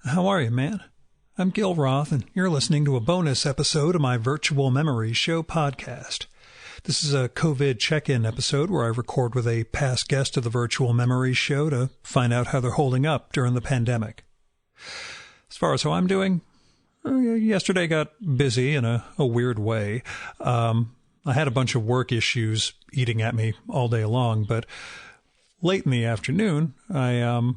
How are you, man? I'm Gil Roth, and you're listening to a bonus episode of my Virtual Memory Show podcast. This is a COVID check-in episode where I record with a past guest of the Virtual Memory Show to find out how they're holding up during the pandemic. As far as how I'm doing, yesterday got busy in a weird way. I had a bunch of work issues eating at me all day long, but late in the afternoon, I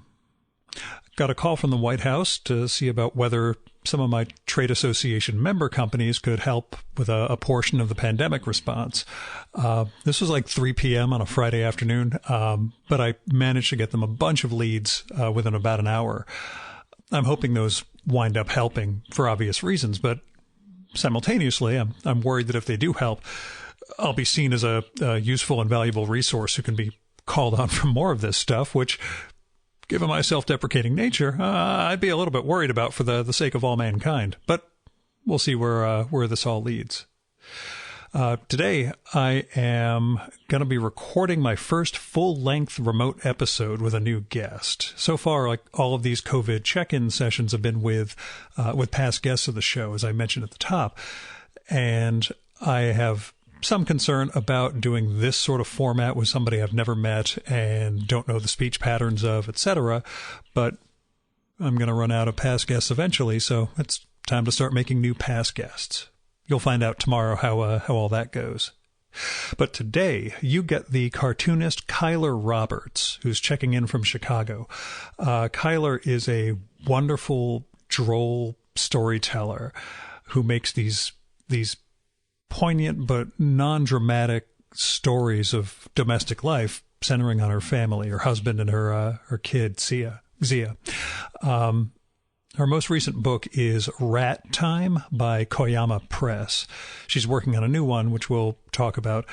got a call from the White House to see about whether some of my trade association member companies could help with a portion of the pandemic response. This was like 3 p.m. on a Friday afternoon, but I managed to get them a bunch of leads within about an hour. I'm hoping those wind up helping for obvious reasons, but simultaneously, I'm worried that if they do help, I'll be seen as a useful and valuable resource who can be called on for more of this stuff, which, given my self-deprecating nature, I'd be a little bit worried about for the sake of all mankind. But we'll see where this all leads. Today, I am going to be recording my first full-length remote episode with a new guest. So far, like all of these COVID check-in sessions have been with past guests of the show, as I mentioned at the top. And I have some concern about doing this sort of format with somebody I've never met and don't know the speech patterns of, etc. But I'm going to run out of past guests eventually, so it's time to start making new past guests. You'll find out tomorrow how all that goes. But today, you get the cartoonist Keiler Roberts, who's checking in from Chicago. Keiler is a wonderful, droll storyteller who makes these poignant but non-dramatic stories of domestic life centering on her family, her husband, and her kid, Zia. Her most recent book is Rat Time by Koyama Press. She's working on a new one, which we'll talk about.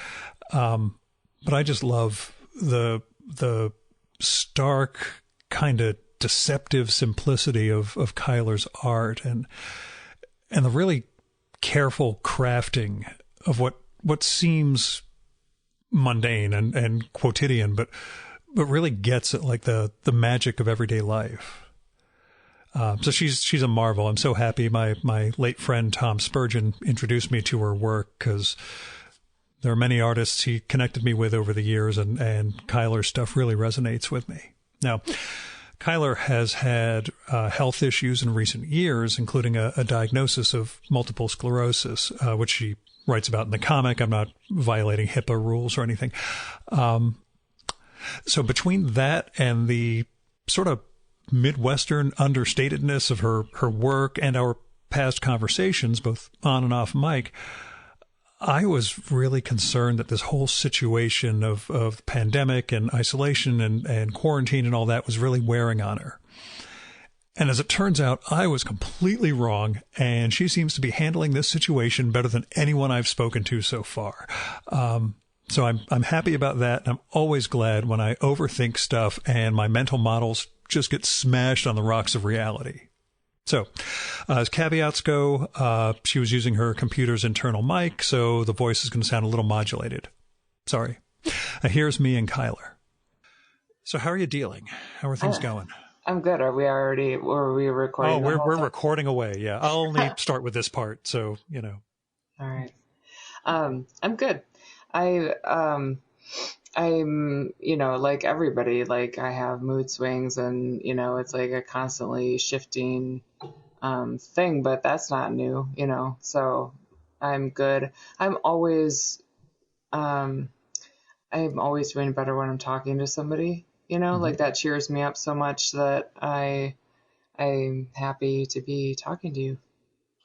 But I just love the stark, kind of deceptive simplicity of Keiler's art and the really careful crafting of what seems mundane and quotidian, but really gets at like the magic of everyday life. So she's a marvel. I'm so happy. My late friend Tom Spurgeon introduced me to her work because there are many artists he connected me with over the years, and Keiler's stuff really resonates with me. Now, Keiler has had health issues in recent years, including a diagnosis of multiple sclerosis, which she writes about in the comic. I'm not violating HIPAA rules or anything. So between that and the sort of Midwestern understatedness of her work and our past conversations, both on and off mic, I was really concerned that this whole situation of pandemic and isolation and quarantine and all that was really wearing on her. And as it turns out, I was completely wrong, and she seems to be handling this situation better than anyone I've spoken to so far. So I'm happy about that, and I'm always glad when I overthink stuff and my mental models just get smashed on the rocks of reality. So, as caveats go, she was using her computer's internal mic, so the voice is going to sound a little modulated. Sorry. Here's me and Keiler. So how are you dealing? How are things going? I'm good. Were we recording? Oh, we're recording away. Yeah. I'll only start with this part. So, All right. I'm good. I'm, like everybody, like I have mood swings and, it's like a constantly shifting thing, but that's not new, so I'm good. I'm always doing better when I'm talking to somebody, like that cheers me up so much that I'm happy to be talking to you.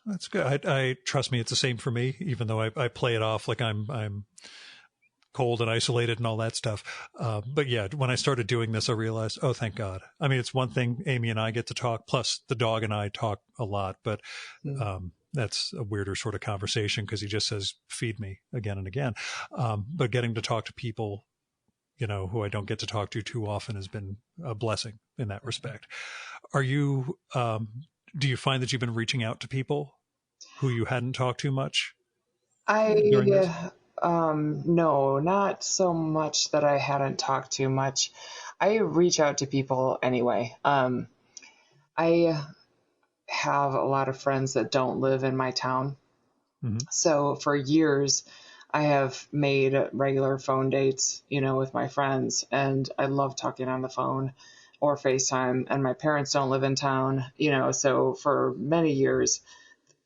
That's good. I trust me. It's the same for me, even though I play it off like I'm cold and isolated and all that stuff. But yeah, when I started doing this, I realized, oh, thank God. I mean, it's one thing Amy and I get to talk, plus the dog and I talk a lot, but that's a weirder sort of conversation because he just says, feed me again and again. But getting to talk to people, who I don't get to talk to too often has been a blessing in that respect. Are you, do you find that you've been reaching out to people who you hadn't talked to much during this? No, not so much that I hadn't talked to much. I reach out to people anyway. I have a lot of friends that don't live in my town. Mm-hmm. So for years, I have made regular phone dates, with my friends, and I love talking on the phone or FaceTime. And my parents don't live in town, so for many years,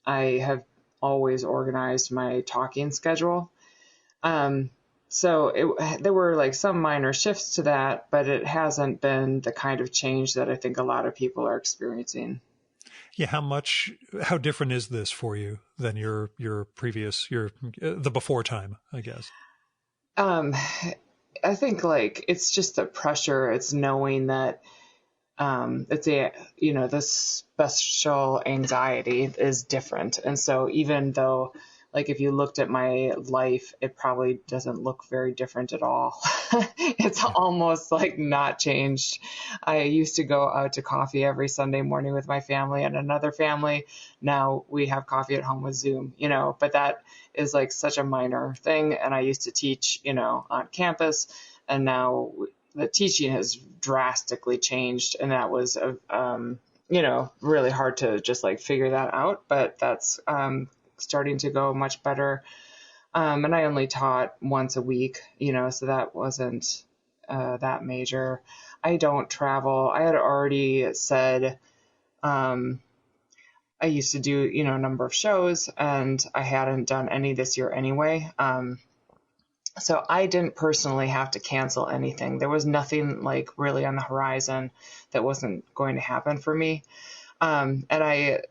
I have always organized my talking schedule. So there were like some minor shifts to that, but it hasn't been the kind of change that I think a lot of people are experiencing. Yeah. How different is this for you than your previous, the before time, I guess? I think like it's just the pressure. It's knowing that the special anxiety is different. And so even though, like, if you looked at my life, it probably doesn't look very different at all. It's almost like not changed. I used to go out to coffee every Sunday morning with my family and another family. Now we have coffee at home with Zoom, but that is like such a minor thing. And I used to teach, on campus, and now the teaching has drastically changed, and that was, really hard to just like figure that out. But that's starting to go much better. And I only taught once a week, so that wasn't that major. I don't travel. I had already said I used to do, a number of shows, and I hadn't done any this year anyway. So I didn't personally have to cancel anything. There was nothing like really on the horizon that wasn't going to happen for me. And I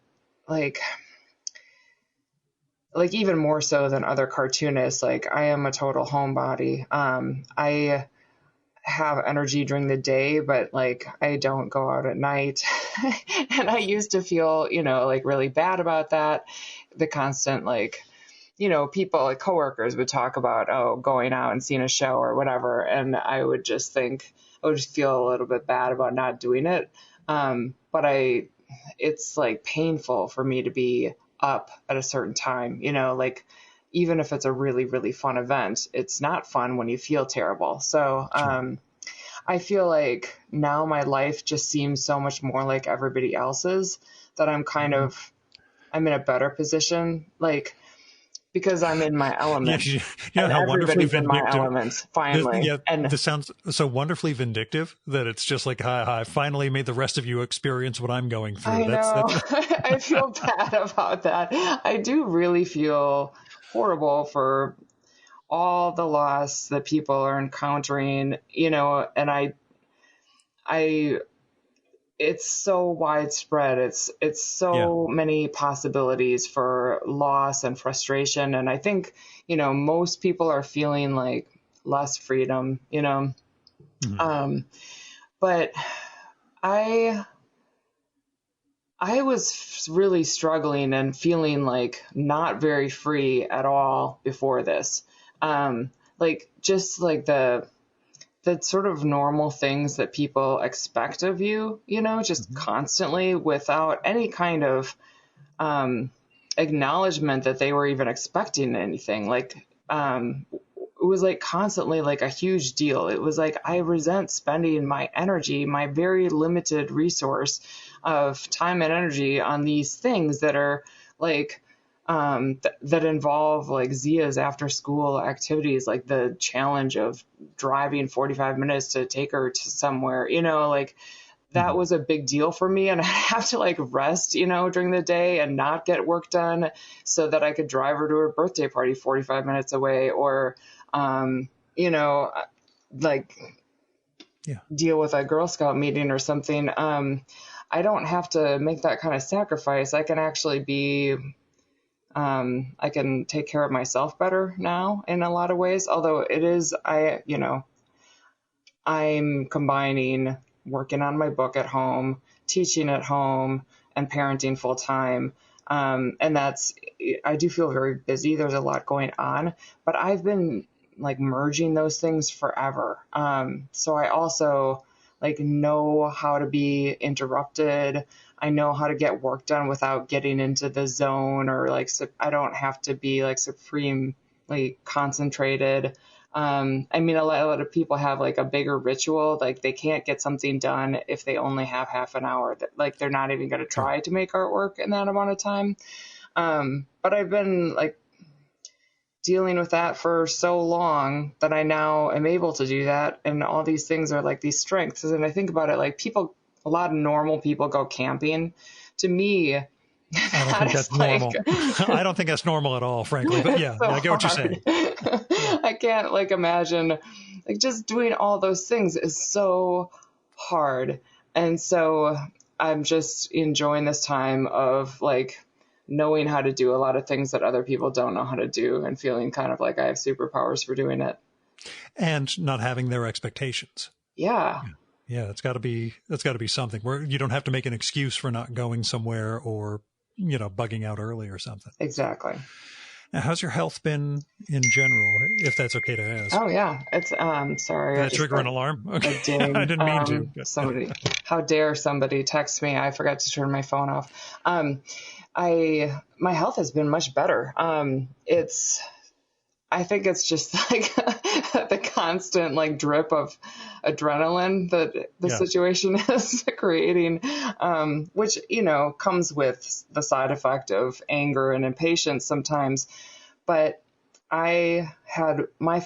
like even more so than other cartoonists, like I am a total homebody. I have energy during the day, but like I don't go out at night. And I used to feel, like really bad about that. The constant people, like coworkers would talk about, going out and seeing a show or whatever. And I would just feel a little bit bad about not doing it. But it's like painful for me to be up at a certain time, like even if it's a really, really fun event, it's not fun when you feel terrible. So, Sure. I feel like now my life just seems so much more like everybody else's that I'm in a better position. Like, because I'm in my element. Yeah, And how wonderfully everybody's in my vindictive. element, finally. This sounds so wonderfully vindictive that it's just like, I finally made the rest of you experience what I'm going through. I know. I feel bad about that. I do really feel horrible for all the loss that people are encountering, and it's so widespread. It's so many possibilities for loss and frustration. And I think, most people are feeling like less freedom, Mm-hmm. But I was really struggling and feeling like not very free at all before this. Just like the sort of normal things that people expect of you, just Mm-hmm. constantly without any kind of acknowledgement that they were even expecting anything. It was like constantly like a huge deal. It was like, I resent spending my energy, my very limited resource of time and energy on these things that are like, that involve like Zia's after school activities, like the challenge of driving 45 minutes to take her to somewhere, that was a big deal for me. And I have to like rest, during the day and not get work done so that I could drive her to her birthday party 45 minutes away, or, deal with a Girl Scout meeting or something. I don't have to make that kind of sacrifice. I can actually I can take care of myself better now in a lot of ways. Although I'm combining working on my book at home, teaching at home, and parenting full time. And I do feel very busy. There's a lot going on, but I've been like merging those things forever. So I also like know how to be interrupted. I know how to get work done without getting into the zone, or like, I don't have to be like supremely concentrated. I mean, a lot of people have like a bigger ritual, like they can't get something done if they only have half an hour. That like they're not even going to Sure. try to make artwork in that amount of time. But I've been like dealing with that for so long that I now am able to do that. And all these things are like these strengths. And I think about it like people, a lot of normal people go camping. To me, I don't think that's normal. I don't think that's normal at all, frankly. But yeah, so I get what you're saying. I can't like imagine like just doing all those things is so hard. And so I'm just enjoying this time of like knowing how to do a lot of things that other people don't know how to do and feeling kind of like I have superpowers for doing it. And not having their expectations. Yeah. Yeah, that's got to be something where you don't have to make an excuse for not going somewhere or, bugging out early or something. Exactly. Now, how's your health been in general, if that's okay to ask? Oh yeah. It's sorry. Did that trigger an alarm? Okay. A ding. I didn't mean to. Somebody, how dare somebody text me? I forgot to turn my phone off. My health has been much better. I think it's just like the constant like drip of adrenaline that the situation is creating, which, comes with the side effect of anger and impatience sometimes. But my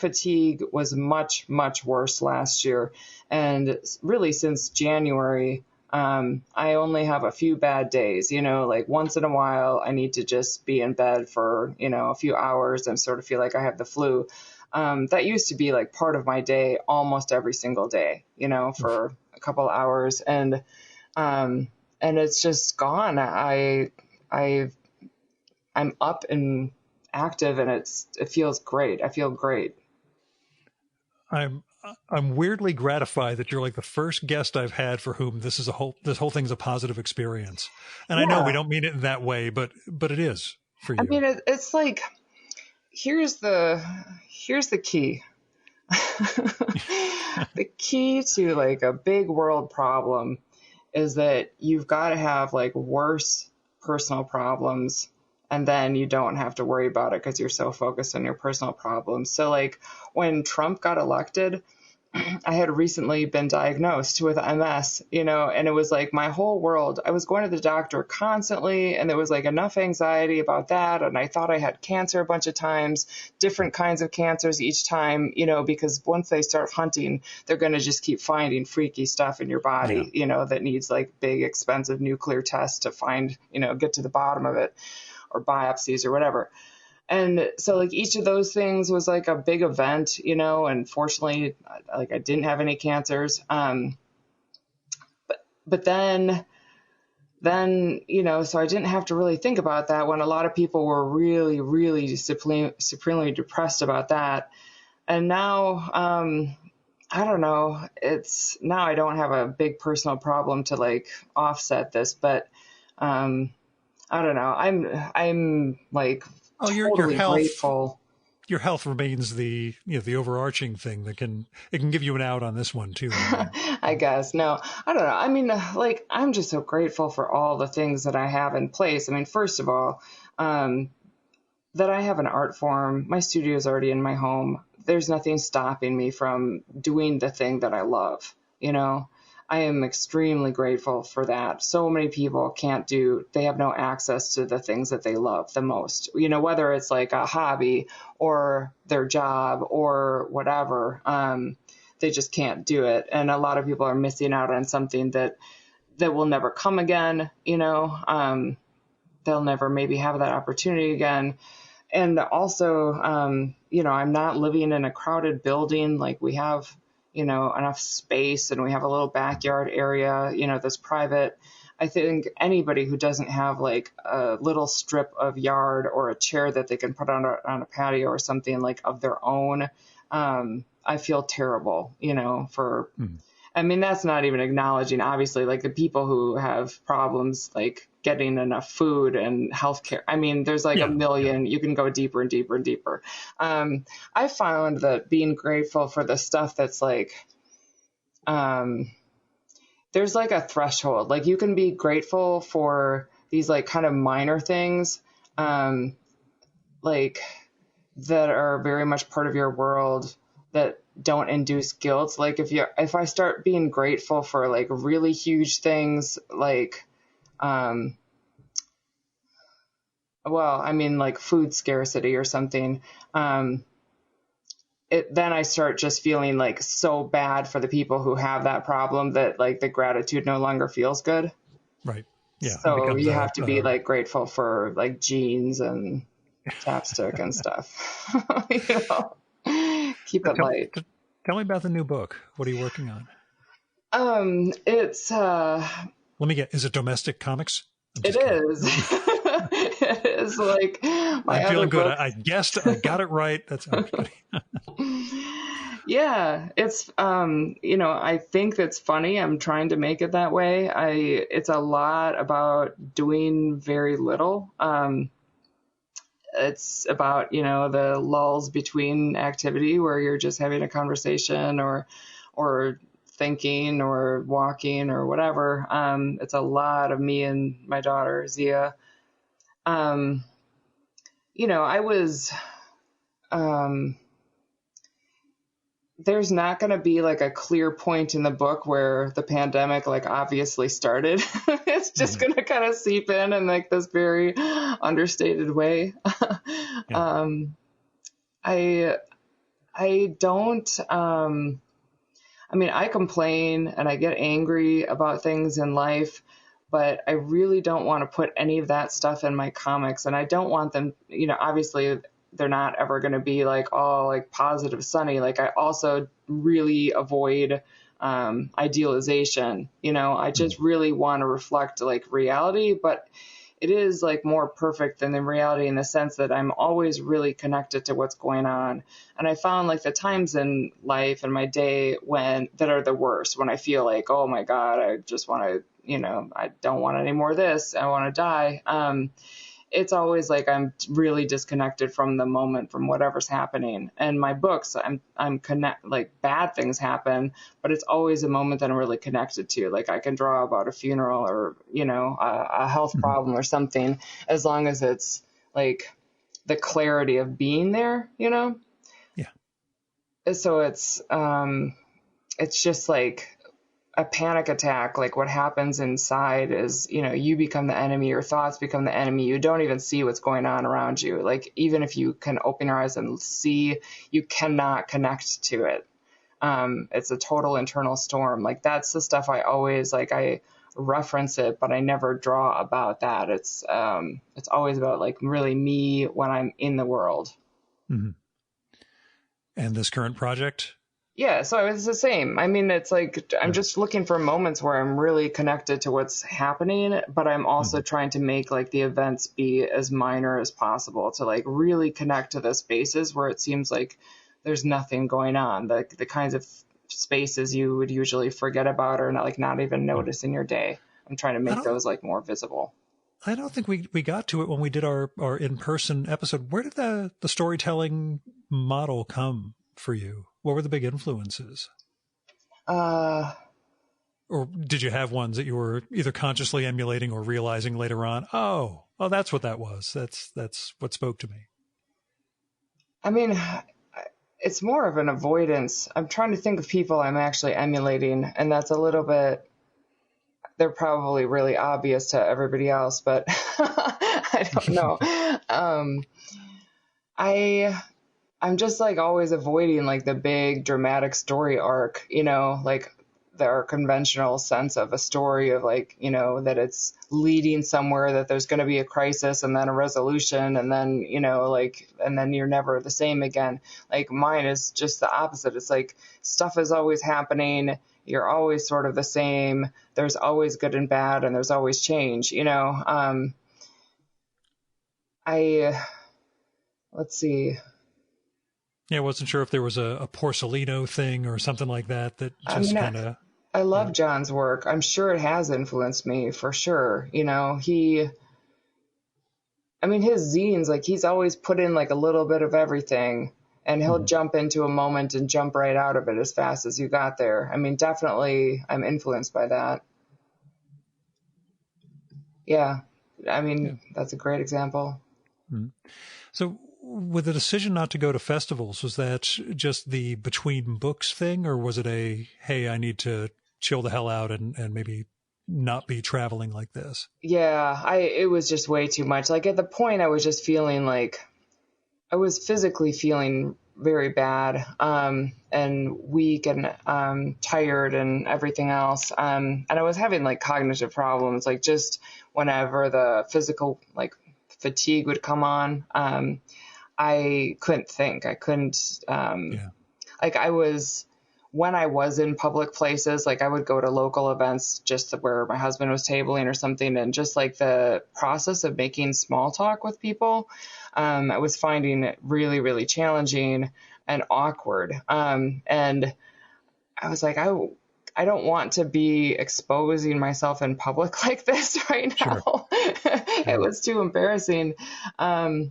fatigue was much, much worse last year. And really since January, I only have a few bad days, like once in a while I need to just be in bed for, a few hours and sort of feel like I have the flu. That used to be like part of my day almost every single day, for a couple hours. And it's just gone. I'm up and active and it feels great. I feel great. I'm weirdly gratified that you're like the first guest I've had for whom this whole thing's a positive experience. And I know we don't mean it in that way, but it is for you. I mean, it's like, here's the key. The key to like a big world problem is that you've got to have like worse personal problems, and then you don't have to worry about it because you're so focused on your personal problems. So like when Trump got elected, I had recently been diagnosed with MS, and it was like my whole world. I was going to the doctor constantly, and there was like enough anxiety about that. And I thought I had cancer a bunch of times, different kinds of cancers each time, because once they start hunting, they're going to just keep finding freaky stuff in your body, that needs like big, expensive nuclear tests to find, get to the bottom of it, or biopsies or whatever. And so like each of those things was like a big event, and fortunately, like I didn't have any cancers. But then, so I didn't have to really think about that when a lot of people were really, really supremely depressed about that. And now, I don't know, now I don't have a big personal problem to like offset this, but, I don't know. I'm like, your health, grateful. Your health remains the the overarching thing that it can give you an out on this one too. I guess. No, I don't know. I mean, like I'm just so grateful for all the things that I have in place. I mean, first of all, that I have an art form. My studio is already in my home. There's nothing stopping me from doing the thing that I love. I am extremely grateful for that. So many people they have no access to the things that they love the most, whether it's like a hobby or their job or whatever, they just can't do it. And a lot of people are missing out on something that will never come again, they'll never maybe have that opportunity again. And also, I'm not living in a crowded building. Like we have enough space and we have a little backyard area, that's private. I think anybody who doesn't have like a little strip of yard or a chair that they can put on a patio or something like of their own, I feel terrible, I mean, that's not even acknowledging, obviously, like the people who have problems like getting enough food and healthcare. I mean, there's like a million, you can go deeper and deeper and deeper. I found that being grateful for the stuff that's like, there's like a threshold, like you can be grateful for these like kind of minor things, like that are very much part of your world. that don't induce guilt. Like if I start being grateful for like really huge things, like, well, I mean, like food scarcity or something, then I start just feeling like so bad for the people who have that problem that like the gratitude no longer feels good. Right. Yeah. So you have to be like grateful for like jeans and chapstick and stuff. You know, keep it light. Tell me about the new book. What are you working on? It's Let me get. Is it domestic comics? It is. It is like my I'm other feeling good. books. I guessed. I got it right. That's Yeah, it's you know, I think that's funny. I'm trying to make it that way. It's a lot about doing very little. It's about, you know, the lulls between activity where you're just having a conversation or thinking or walking or whatever. It's a lot of me and my daughter Zia. You know, there's not going to be like a clear point in the book where the pandemic like obviously started. It's just going to kind of seep in like this very understated way. Yeah. I don't, I mean, I complain and I get angry about things in life, but I really don't want to put any of that stuff in my comics. And I don't want them, you know, obviously they're not ever going to be like all like positive sunny. Like I also really avoid idealization. You know, I just really want to reflect like reality, but it is like more perfect than the reality in the sense that I'm always really connected to what's going on. And I found like the times in life and my day that are the worst, when I feel like, oh my God, I just want to, you know, I don't want any more of this. I want to die. It's always like I'm really disconnected from the moment, from whatever's happening. And my books, like bad things happen, but it's always a moment that I'm really connected to. Like I can draw about a funeral or, you know, a health problem or something, as long as it's like the clarity of being there, you know? Yeah. So it's just like a panic attack. Like what happens inside is, you know, you become the enemy, your thoughts become the enemy. You don't even see what's going on around you. Like even if you can open your eyes and see, you cannot connect to it. It's a total internal storm. Like that's the stuff I always like, I reference it, but I never draw about that. It's always about like really me when I'm in the world. Mm-hmm. And this current project? Yeah, so it's the same. I mean, it's like I'm just looking for moments where I'm really connected to what's happening, but I'm also trying to make like the events be as minor as possible to like really connect to the spaces where it seems like there's nothing going on, the kinds of spaces you would usually forget about or not even notice in your day. I'm trying to make those like more visible. I don't think we got to it when we did our in-person episode. Where did the storytelling model come for you? What were the big influences? Or did you have ones that you were either consciously emulating or realizing later on, oh, that's what that was. That's what spoke to me. I mean, it's more of an avoidance. I'm trying to think of people I'm actually emulating, and that's a little bit, they're probably really obvious to everybody else, but I don't know. I'm just like always avoiding like the big dramatic story arc, you know, like our conventional sense of a story of like, you know, that it's leading somewhere, that there's going to be a crisis and then a resolution and then, you know, like, and then you're never the same again. Like mine is just the opposite. It's like stuff is always happening. You're always sort of the same. There's always good and bad and there's always change, you know. Let's see. Yeah, I wasn't sure if there was a Porcelino thing or something like that just kind of... I love John's work. I'm sure it has influenced me for sure. You know, his zines, like he's always put in like a little bit of everything and he'll jump into a moment and jump right out of it as fast as you got there. I mean, definitely I'm influenced by that. Yeah. I mean, that's a great example. So with the decision not to go to festivals, was that just the between books thing, or was it hey, I need to chill the hell out and maybe not be traveling like this? Yeah, it was just way too much. Like at the point I was just feeling like I was physically feeling very bad, and weak and, tired and everything else. And I was having like cognitive problems, like just whenever the physical like fatigue would come on, I couldn't think. I couldn't, like when I was in public places, like I would go to local events just where my husband was tabling or something. And just like the process of making small talk with people, I was finding it really, really challenging and awkward. And I was like, I don't want to be exposing myself in public like this right now. Sure. It was too embarrassing. And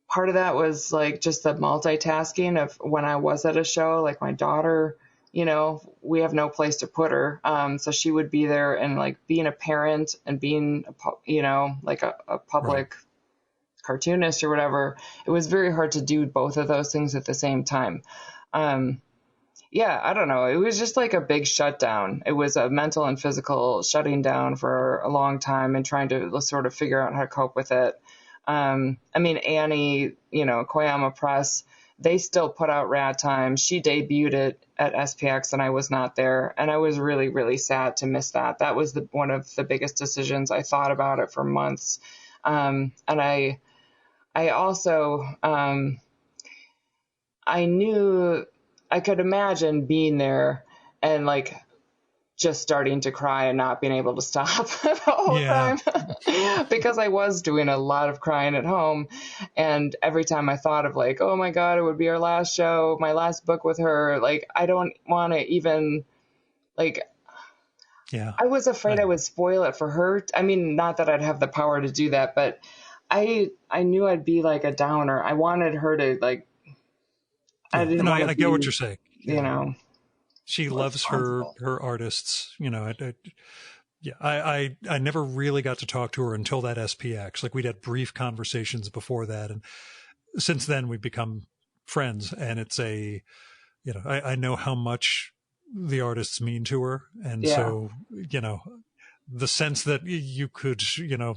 part of that was like just the multitasking of when I was at a show, like my daughter, you know, we have no place to put her. So she would be there, and like being a parent and being, you know, like a public cartoonist or whatever, it was very hard to do both of those things at the same time. Yeah, I don't know. It was just like a big shutdown. It was a mental and physical shutting down for a long time and trying to sort of figure out how to cope with it. I mean, Annie, you know, Koyama Press, they still put out Rat Time. She debuted it at SPX and I was not there. And I was really, really sad to miss that. That was one of the biggest decisions. I thought about it for months. And I also, I knew I could imagine being there and like just starting to cry and not being able to stop the whole time because I was doing a lot of crying at home. And every time I thought of like, oh my God, it would be our last show, my last book with her. Like, I don't want to even like, I was afraid I would spoil it for her. I mean, not that I'd have the power to do that, but I knew I'd be like a downer. I wanted her to like, I didn't want to I get what you're saying. You know, she loves her artists, you know. I never really got to talk to her until that SPX. Like we'd had brief conversations before that. And since then we've become friends, and it's you know, I know how much the artists mean to her. And so, you know, the sense that you could, you know,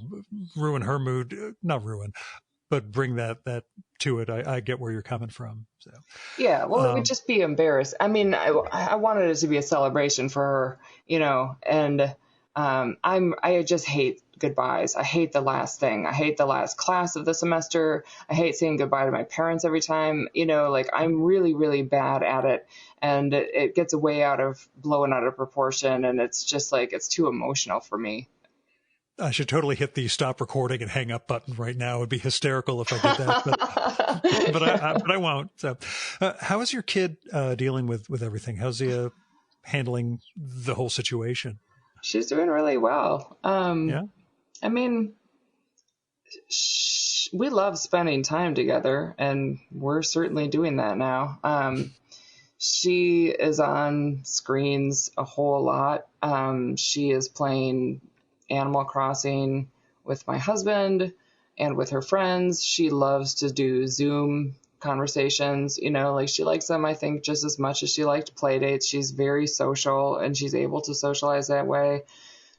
ruin her mood, not ruin, but bring that to it. I get where you're coming from. So yeah, well, it would just be embarrassed. I mean, I wanted it to be a celebration for her, you know, and I just hate goodbyes. I hate the last thing. I hate the last class of the semester. I hate saying goodbye to my parents every time, you know, like I'm really, really bad at it, and it gets blown out of proportion, and it's just like it's too emotional for me. I should totally hit the stop recording and hang up button right now. It would be hysterical if I did that, but I won't. So, how is your kid dealing with everything? How's he handling the whole situation? She's doing really well. I mean, we love spending time together, and we're certainly doing that now. She is on screens a whole lot. She is playing Animal Crossing with my husband and with her friends. She loves to do Zoom conversations, you know, like she likes them, I think, just as much as she liked play dates. She's very social, and she's able to socialize that way.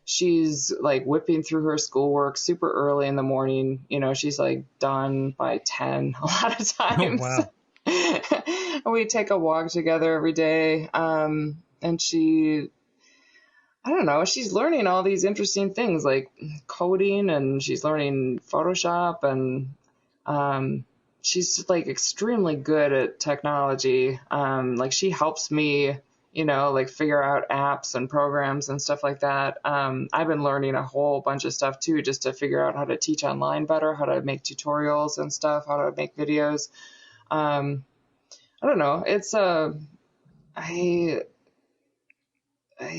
She's like whipping through her schoolwork super early in the morning. You know, she's like done by 10 a lot of times. Oh, wow. We take a walk together every day. And I don't know, she's learning all these interesting things like coding, and she's learning Photoshop, and she's like extremely good at technology. Like she helps me, you know, like figure out apps and programs and stuff like that. I've been learning a whole bunch of stuff too, just to figure out how to teach online better, how to make tutorials and stuff, how to make videos. I don't know. It's I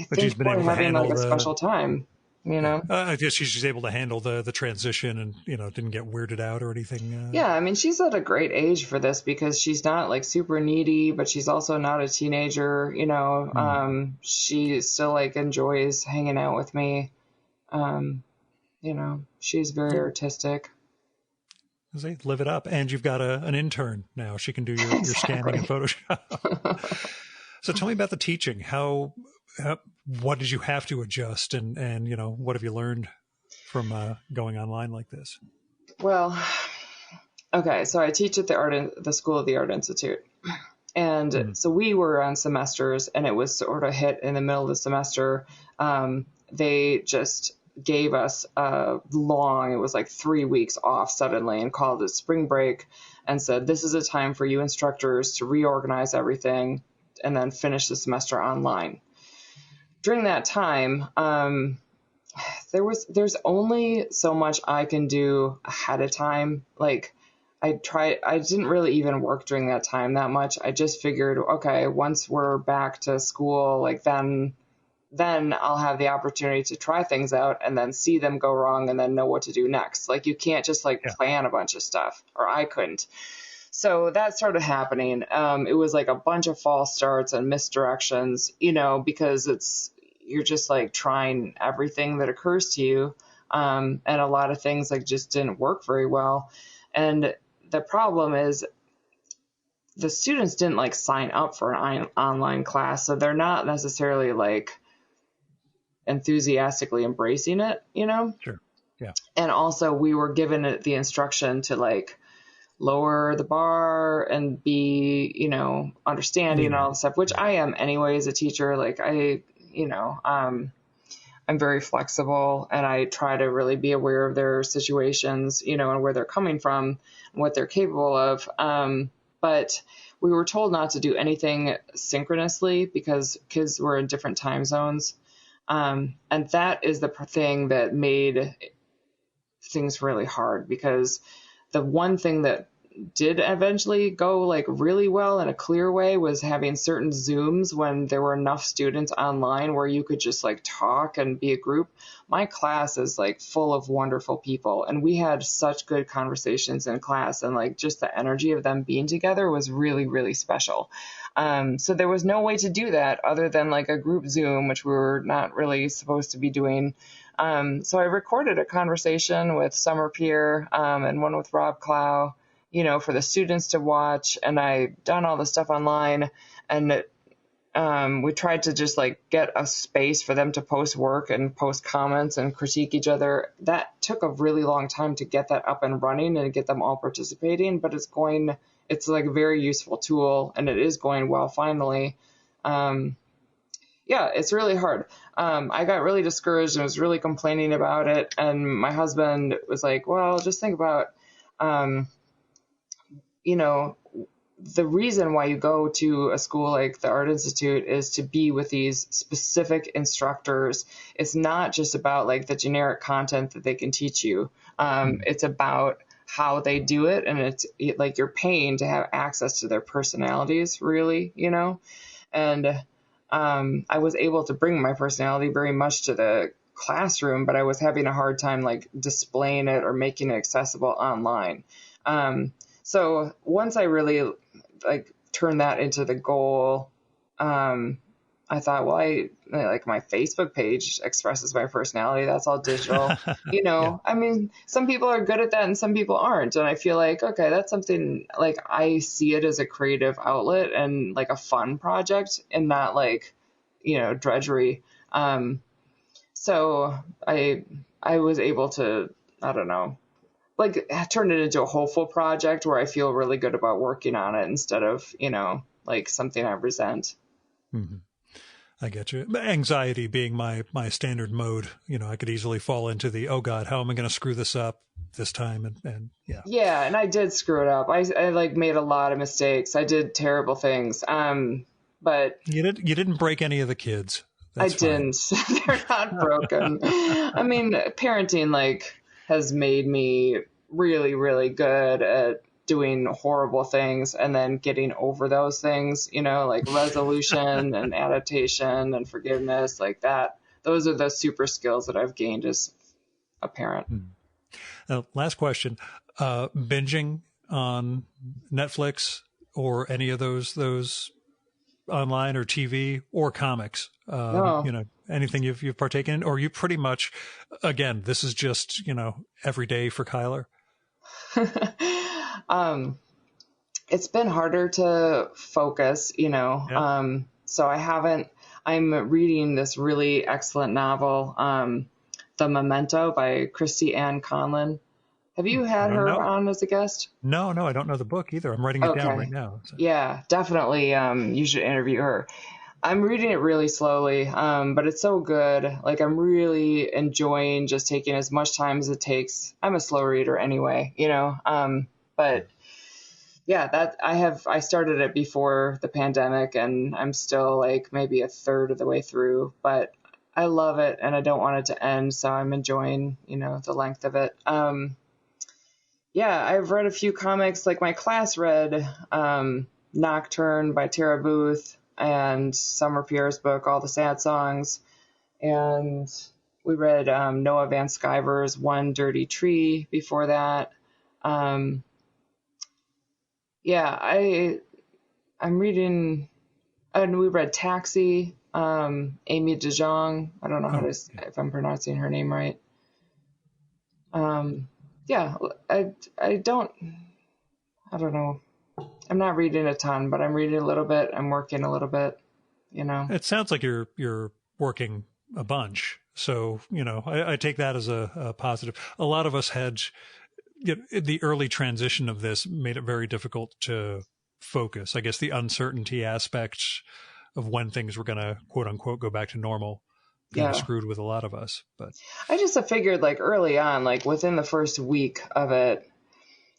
but she's think been able we're to having handle like a special time, you know? I guess she's able to handle the transition, and, you know, didn't get weirded out or anything. Yeah, I mean, she's at a great age for this because she's not like super needy, but she's also not a teenager, you know? She still like enjoys hanging out with me. You know, she's very artistic. They live it up. And you've got an intern now. She can do your Exactly. scanning in Photoshop. So tell me about the teaching. What did you have to adjust, and what have you learned from going online like this? Well, okay, so I teach at the School of the Art Institute. And so we were on semesters, and it was sort of hit in the middle of the semester. They just gave us it was like 3 weeks off suddenly, and called it spring break, and said, this is a time for you instructors to reorganize everything and then finish the semester online. During that time, there's only so much I can do ahead of time. Like, I didn't really even work during that time that much. I just figured, okay, once we're back to school, like then I'll have the opportunity to try things out and then see them go wrong and then know what to do next. Like, you can't just plan a bunch of stuff, or I couldn't. So that started happening. It was like a bunch of false starts and misdirections, because you're just like trying everything that occurs to you. And a lot of things like just didn't work very well. And the problem is the students didn't like sign up for an online class. So they're not necessarily like enthusiastically embracing it, Sure. Yeah. And also we were given the instruction to like lower the bar and be, understanding and all this stuff, which I am anyway as a teacher. Like I'm very flexible, and I try to really be aware of their situations, and where they're coming from and what they're capable of. But we were told not to do anything synchronously because kids were in different time zones. And that is the thing that made things really hard, because the one thing that did eventually go like really well in a clear way was having certain Zooms when there were enough students online where you could just like talk and be a group. My class is like full of wonderful people, and we had such good conversations in class, and like just the energy of them being together was really, really special. So there was no way to do that other than like a group Zoom, which we were not really supposed to be doing. So I recorded a conversation with Summer Peer and one with Rob Clow, for the students to watch, and I done all the stuff online, and we tried to just like get a space for them to post work and post comments and critique each other. That took a really long time to get that up and running and get them all participating, but it's like a very useful tool, and it is going well finally. Yeah, it's really hard. I got really discouraged and was really complaining about it, and my husband was like, well, just think about the reason why you go to a school like the Art Institute is to be with these specific instructors. It's not just about like the generic content that they can teach you. It's about how they do it. And it's like you're paying to have access to their personalities, really, And I was able to bring my personality very much to the classroom, but I was having a hard time like displaying it or making it accessible online. So once I really like turned that into the goal, I thought, well, I like my Facebook page expresses my personality. That's all digital, Yeah. I mean, some people are good at that and some people aren't. And I feel like, okay, that's something like I see it as a creative outlet and like a fun project and not like, drudgery. So I was able to, I don't know, like turn it into a hopeful project where I feel really good about working on it instead of, like something I resent. Mm-hmm. I get you. Anxiety being my standard mode, I could easily fall into the, oh God, how am I going to screw this up this time? And yeah. Yeah. And I did screw it up. I like made a lot of mistakes. I did terrible things. But you didn't break any of the kids. That's I didn't. They're not broken. I mean, parenting like has made me really, really good at doing horrible things and then getting over those things, like resolution and adaptation and forgiveness, like that. Those are the super skills that I've gained as a parent. Last question. Binging on Netflix or any of those online or TV or comics, No. Anything you've partaken in, or you pretty much, again, this is just, every day for Keiler? It's been harder to focus, Yeah. so I'm reading this really excellent novel, The Memento by Christy Ann Conlon. Have you I had don't her know. on as a guest? No, I don't know the book either. I'm writing it down right Okay. now. So. Yeah, definitely. You should interview her. I'm reading it really slowly, but it's so good. Like, I'm really enjoying just taking as much time as it takes. I'm a slow reader anyway, but yeah, I started it before the pandemic, and I'm still like maybe a third of the way through, but I love it and I don't want it to end, so I'm enjoying, the length of it. Yeah, I've read a few comics. Like, my class read Nocturne by Tara Booth and Summer Pierre's book, All the Sad Songs. And we read Noah Van Sciver's One Dirty Tree before that. Yeah, I'm reading, and we read Taxi, Amy DeJong. I don't know Oh, if I'm pronouncing her name right. Yeah, I don't know. I'm not reading a ton, but I'm reading a little bit. I'm working a little bit, it sounds like you're working a bunch. So, I take that as a positive. A lot of us had, the early transition of this made it very difficult to focus. I guess the uncertainty aspect of when things were going to, quote unquote, go back to normal kind of Yeah. screwed with a lot of us. But I just figured, like, early on, like within the first week of it,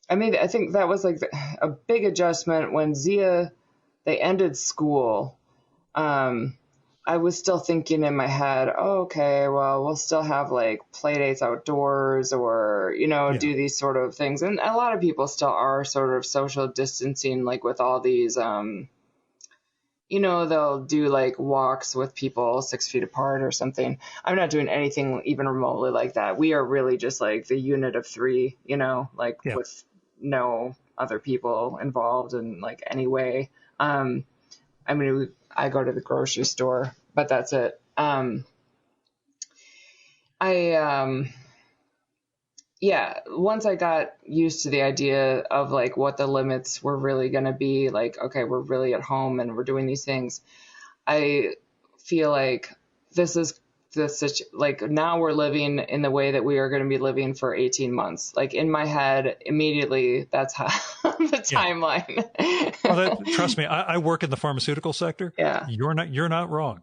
I think that was like a big adjustment when they ended school. I was still thinking in my head, oh, okay, well, we'll still have like play dates outdoors or, yeah, do these sort of things. And a lot of people still are sort of social distancing, like with all these, they'll do like walks with people 6 feet apart or something. I'm not doing anything even remotely like that. We are really just like the unit of three, like yeah. with no other people involved in like any way. I go to the grocery store, but that's it. Yeah, once I got used to the idea of like what the limits were really going to be, like, okay, we're really at home and we're doing these things. I feel like this is like now we're living in the way that we are going to be living for 18 months. Like, in my head, immediately, that's how the Yeah. timeline. Well, trust me, I work in the pharmaceutical sector. Yeah. You're not wrong.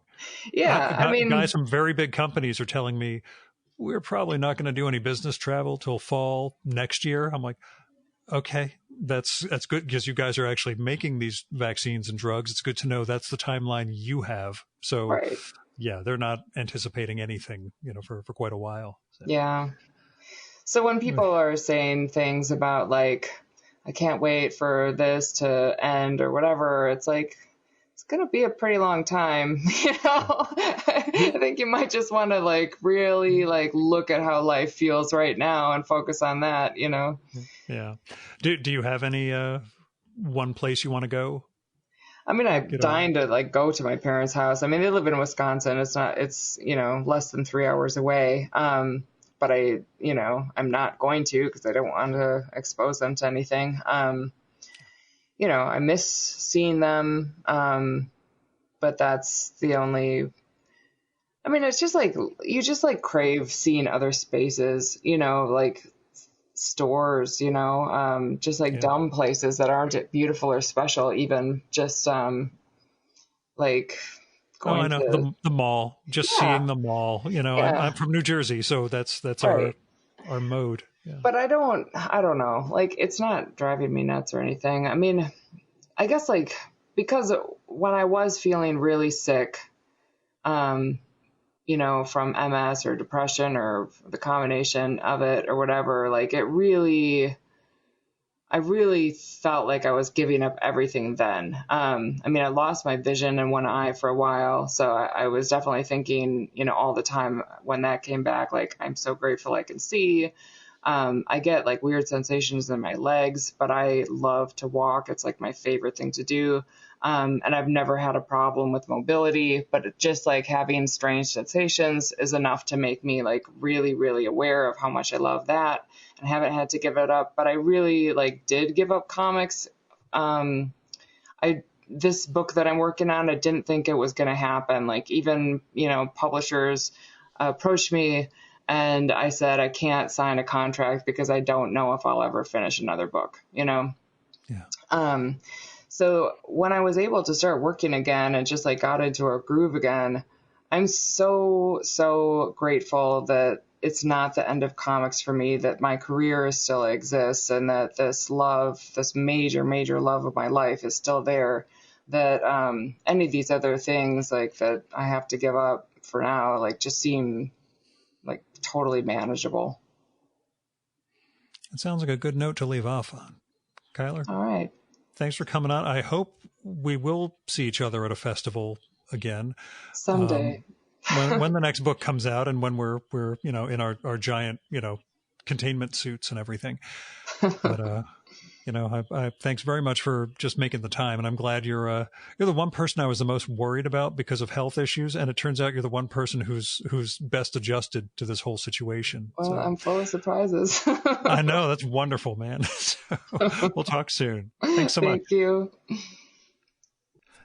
Yeah. I mean, Guys from very big companies are telling me we're probably not going to do any business travel till fall next year. I'm like, okay, that's good because you guys are actually making these vaccines and drugs. It's good to know that's the timeline you have. So right. yeah, they're not anticipating anything, for quite a while. So. Yeah. So when people are saying things about like, I can't wait for this to end or whatever, it's like, it's going to be a pretty long time. I think you might just want to like really like look at how life feels right now and focus on that, Yeah. Do you have any one place you want to go? I mean, I'm Get away? dying to like go to my parents' house. I mean, they live in Wisconsin. It's less than 3 hours away. But I'm not going to because I don't want to expose them to anything. I miss seeing them. But that's the only, I mean, it's just like, you just like crave seeing other spaces, like stores, just like Yeah. dumb places that aren't beautiful or special, even just, like Oh, I going know to, the mall. Just yeah, seeing the mall. I'm yeah, from New Jersey, so that's right. our mode. Yeah. But I don't know, like, it's not driving me nuts or anything. I mean, I guess like, because when I was feeling really sick, um, from MS or depression or the combination of it or whatever, like I really felt like I was giving up everything then. I mean, I lost my vision in one eye for a while. So I was definitely thinking, all the time when that came back, like, I'm so grateful I can see. I get like weird sensations in my legs, but I love to walk. It's like my favorite thing to do. And I've never had a problem with mobility, but just like having strange sensations is enough to make me like really, really aware of how much I love that, and haven't had to give it up. But I really like did give up comics. This book that I'm working on, I didn't think it was going to happen. Like even, publishers approached me and I said, I can't sign a contract because I don't know if I'll ever finish another book, Yeah. So when I was able to start working again and just like got into a groove again, I'm so, so grateful that it's not the end of comics for me, that my career still exists, and that this love, this major, major love of my life is still there, that any of these other things like that I have to give up for now, like just seem like totally manageable. It sounds like a good note to leave off on. Keiler? All right. Thanks for coming on. I hope we will see each other at a festival again. Someday. When the next book comes out and when we're in our giant, containment suits and everything. But I thanks very much for just making the time, and I'm glad you're the one person I was the most worried about because of health issues, and it turns out you're the one person who's best adjusted to this whole situation. Well, so, I'm full of surprises. I know, that's wonderful, man. So, we'll talk soon. Thanks so much. Thank you.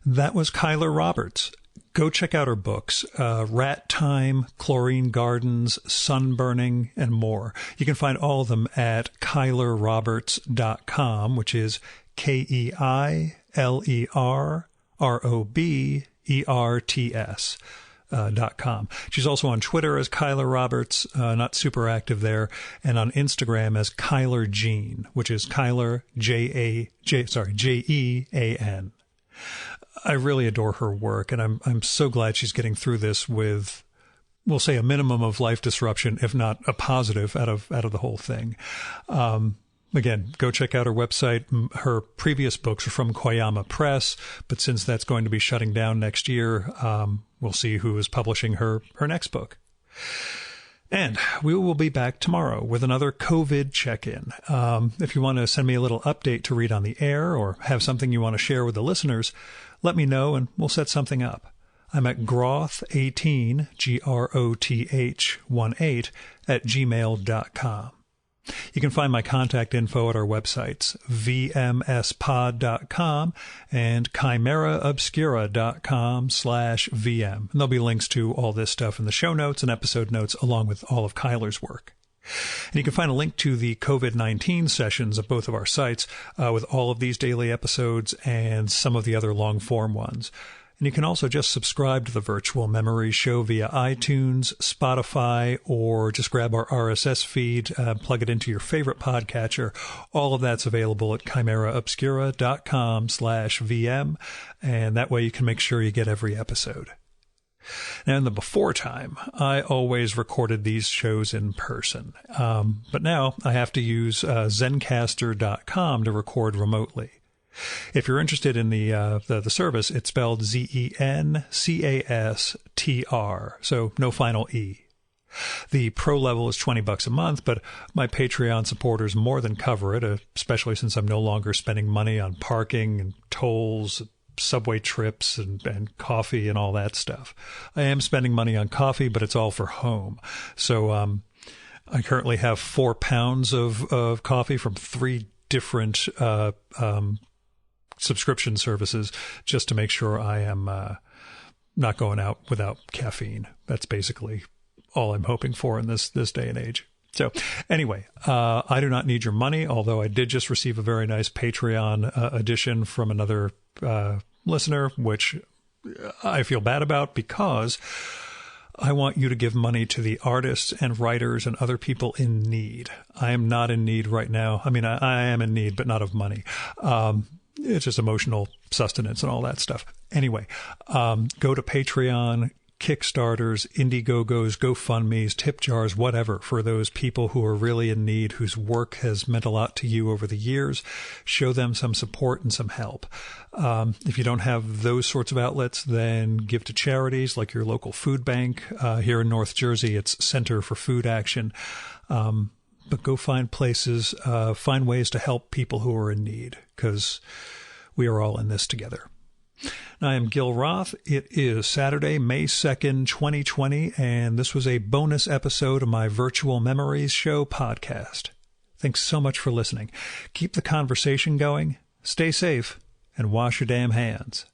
That was Keiler Roberts. Go check out her books, Rat Time, Chlorine Gardens, Sunburning, and more. You can find all of them at KeilerRoberts.com, which is KeilerRoberts.com. She's also on Twitter as Keiler Roberts, not super active there, and on Instagram as Keiler Jean, which is Keiler, Jean. I really adore her work, and I'm so glad she's getting through this with, we'll say, a minimum of life disruption, if not a positive, out of the whole thing. Again, go check out her website. Her previous books are from Koyama Press, but since that's going to be shutting down next year, we'll see who is publishing her next book. And we will be back tomorrow with another COVID check-in. If you want to send me a little update to read on the air or have something you want to share with the listeners, let me know and we'll set something up. I'm at groth18, GROTH18 @gmail.com. You can find my contact info at our websites, vmspod.com and chimeraobscura.com/VM. And there'll be links to all this stuff in the show notes and episode notes, along with all of Keiler's work. And you can find a link to the COVID-19 sessions of both of our sites with all of these daily episodes and some of the other long-form ones. And you can also just subscribe to the Virtual Memory Show via iTunes, Spotify, or just grab our RSS feed, plug it into your favorite podcatcher. All of that's available at chimeraobscura.com/VM, and that way you can make sure you get every episode. Now, in the before time, I always recorded these shows in person, but now I have to use Zencastr.com to record remotely. If you're interested in the service, it's spelled ZENCASTR, so no final E. The pro level is $20 a month, but my Patreon supporters more than cover it, especially since I'm no longer spending money on parking and tolls, subway trips, and coffee and all that stuff. I am spending money on coffee, but it's all for home. So I currently have 4 pounds of coffee from 3 different subscription services just to make sure I am not going out without caffeine. That's basically all I'm hoping for in this day and age. So anyway, I do not need your money, although I did just receive a very nice Patreon addition from another listener, which I feel bad about because I want you to give money to the artists and writers and other people in need. I am not in need right now. I mean, I am in need, but not of money. It's just emotional sustenance and all that stuff. Anyway, go to Patreon, Kickstarters, Indiegogos, GoFundMes, tip jars, whatever, for those people who are really in need, whose work has meant a lot to you over the years. Show them some support and some help. If you don't have those sorts of outlets, then give to charities like your local food bank. Here in North Jersey, it's Center for Food Action. But go find places, find ways to help people who are in need, because we are all in this together. I am Gil Roth. It is Saturday, May 2nd, 2020, and this was a bonus episode of my Virtual Memories Show podcast. Thanks so much for listening. Keep the conversation going, stay safe, and wash your damn hands.